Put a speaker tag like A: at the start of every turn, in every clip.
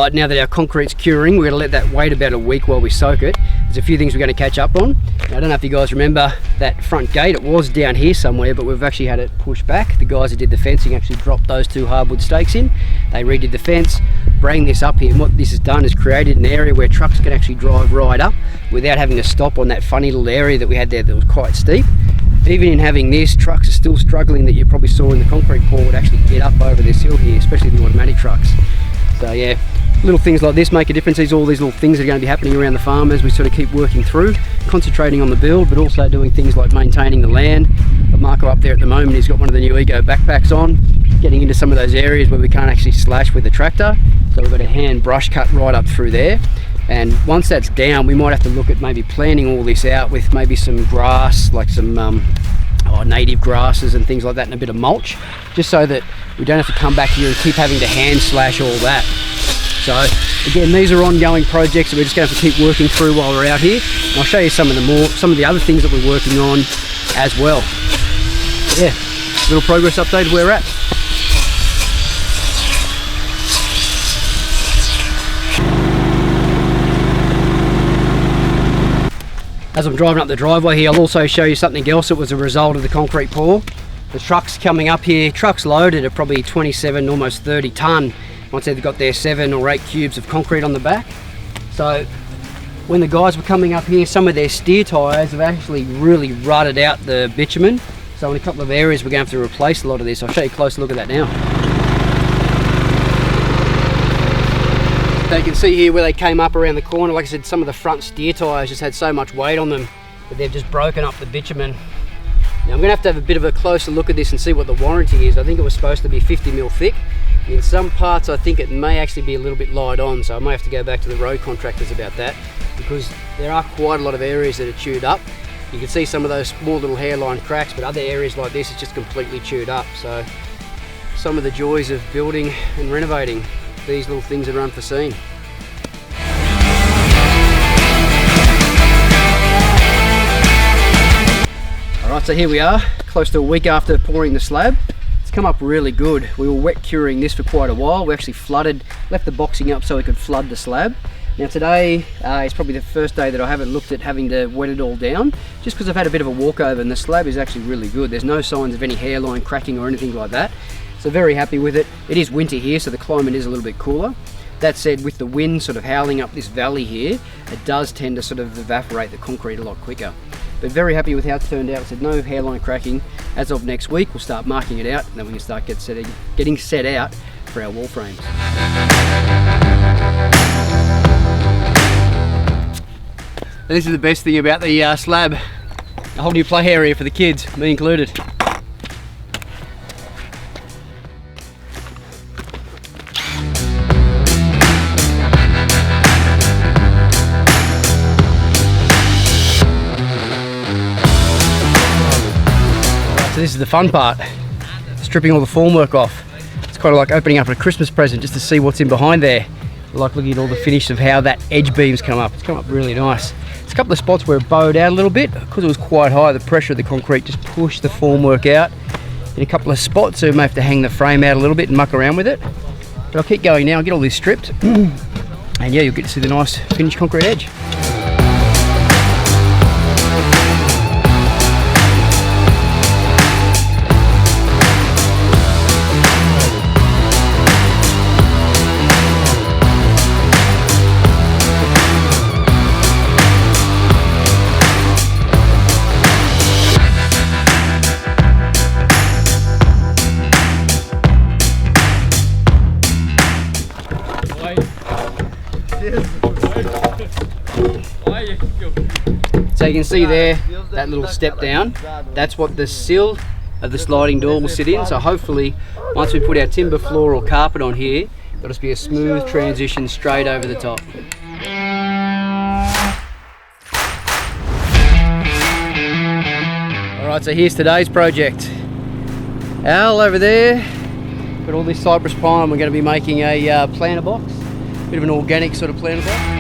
A: but now that our concrete's curing, we're going to let that wait about a week while we soak it. There's a few things we're going to catch up on. Now, I don't know if you guys remember that front gate. It was down here somewhere, but we've actually had it pushed back. The guys who did the fencing actually dropped those 2 hardwood stakes in. They redid the fence, bring this up here, and what this has done is created an area where trucks can actually drive right up without having to stop on that funny little area that we had there that was quite steep. Even in having this, trucks are still struggling, that you probably saw in the concrete pour, would actually get up over this hill here, especially the automatic trucks. So yeah, little things like this make a difference. All these little things are going to be happening around the farm as we sort of keep working through, concentrating on the build, but also doing things like maintaining the land. But Marco up there at the moment, he's got one of the new Ego backpacks on, getting into some of those areas where we can't actually slash with the tractor. So we've got a hand brush cut right up through there. And once that's down, we might have to look at maybe planting all this out with maybe some grass, like some native grasses and things like that, and a bit of mulch, just so that we don't have to come back here and keep having to hand slash all that. So again, these are ongoing projects that we're just going to have to keep working through while we're out here. And I'll show you some of the other things that we're working on as well. Yeah, little progress update of where we're at. As I'm driving up the driveway here, I'll also show you something else that was a result of the concrete pour. The trucks coming up here, trucks loaded at probably 27, almost 30 tonne, once they've got their 7 or 8 cubes of concrete on the back. So when the guys were coming up here, some of their steer tyres have actually really rutted out the bitumen. So in a couple of areas we're going to have to replace a lot of this. I'll show you a closer look at that now. So you can see here where they came up around the corner. Like I said, some of the front steer tyres just had so much weight on them that they've just broken up the bitumen. Now I'm going to have a bit of a closer look at this and see what the warranty is. I think it was supposed to be 50mm thick. In some parts I think it may actually be a little bit light on, so I might have to go back to the road contractors about that, because there are quite a lot of areas that are chewed up. You can see some of those small little hairline cracks, but other areas like this is just completely chewed up. So some of the joys of building and renovating, these little things are unforeseen. Alright, so here we are, close to a week after pouring the slab. It's come up really good. We were wet curing this for quite a while. We actually left the boxing up so we could flood the slab. Now today is probably the first day that I haven't looked at having to wet it all down, just because I've had a bit of a walkover, and the slab is actually really good. There's no signs of any hairline cracking or anything like that. So very happy with it. It is winter here, so the climate is a little bit cooler. That said, with the wind sort of howling up this valley here, it does tend to sort of evaporate the concrete a lot quicker. But very happy with how it's turned out. I said no hairline cracking. As of next week, we'll start marking it out, and then we can start getting set out for our wall frames. This is the best thing about the slab. A whole new play area for the kids, me included. So this is the fun part, stripping all the formwork off. It's kind of like opening up a Christmas present just to see what's in behind there. I like looking at all the finish of how that edge beam's come up. It's come up really nice. There's a couple of spots where it bowed out a little bit because it was quite high. The pressure of the concrete just pushed the formwork out. In a couple of spots, so we may have to hang the frame out a little bit and muck around with it. But I'll keep going now and get all this stripped. And yeah, you'll get to see the nice finished concrete edge. So you can see there, that little step down, that's what the sill of the sliding door will sit in. So hopefully, once we put our timber floor or carpet on here, it'll just be a smooth transition straight over the top. Alright, so here's today's project. Al over there, got all this cypress pine. We're going to be making a planter box, bit of an organic sort of planter box.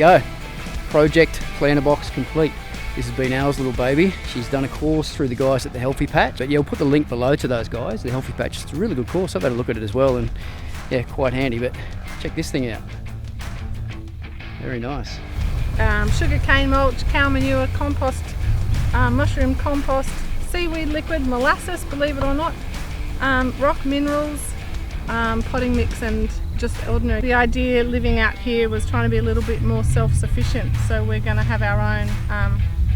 A: go. Project planter box complete. This has been ours little baby. She's done a course through the guys at the Healthy Patch. But yeah, we'll put the link below to those guys. The Healthy Patch is a really good course. I've had a look at it as well, and yeah, quite handy. But check this thing out. Very nice.
B: Sugar cane mulch, cow manure, compost, mushroom compost, seaweed liquid, molasses, believe it or not, rock minerals, potting mix, and just ordinary. The idea living out here was trying to be a little bit more self-sufficient, so we're going to have our own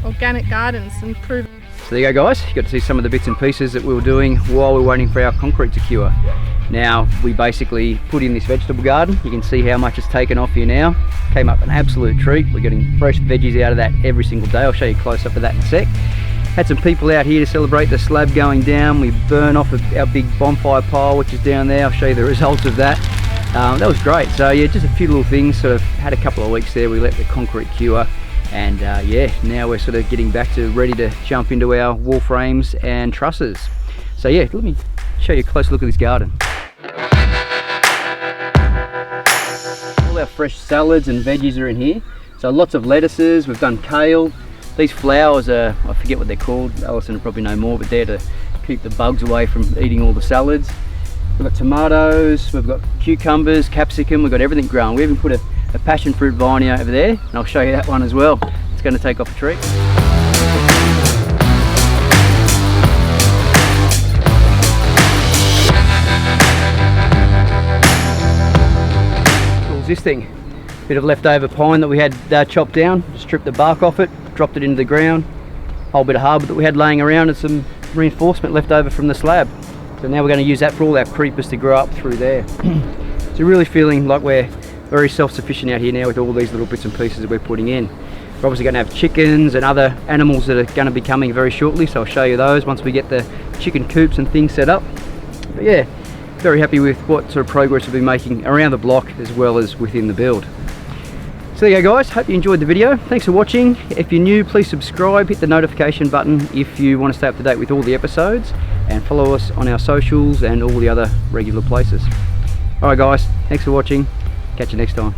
B: organic gardens and prove.
A: So there you go guys, you got to see some of the bits and pieces that we were doing while we were waiting for our concrete to cure. Now we basically put in this vegetable garden. You can see how much it's taken off here now. Came up an absolute treat. We're getting fresh veggies out of that every single day. I'll show you a close up of that in a sec. Had some people out here to celebrate the slab going down. We burn off our big bonfire pile which is down there. I'll show you the results of that. That was great. So yeah, just a few little things. Sort of had a couple of weeks there. We let the concrete cure, and yeah, now we're sort of getting back to ready to jump into our wall frames and trusses. So yeah, let me show you a close look at this garden. All our fresh salads and veggies are in here. So lots of lettuces. We've done kale. These flowers are, I forget what they're called. Alison will probably know more, but they're to keep the bugs away from eating all the salads. We've got tomatoes, we've got cucumbers, capsicum, we've got everything growing. We even put a passion fruit vine over there, and I'll show you that one as well. It's going to take off a treat. What was this thing? Bit of leftover pine that we had chopped down, just stripped the bark off it, dropped it into the ground. Whole bit of hardwood that we had laying around and some reinforcement left over from the slab. So now we're going to use that for all our creepers to grow up through there. So really feeling like we're very self-sufficient out here now with all these little bits and pieces that we're putting in. We're obviously going to have chickens and other animals that are going to be coming very shortly, so I'll show you those once we get the chicken coops and things set up. But yeah, very happy with what sort of progress we've been making around the block as well as within the build. So there you go guys, hope you enjoyed the video. Thanks for watching. If you're new, please subscribe, hit the notification button if you want to stay up to date with all the episodes, and follow us on our socials and all the other regular places. Alright guys, thanks for watching. Catch you next time.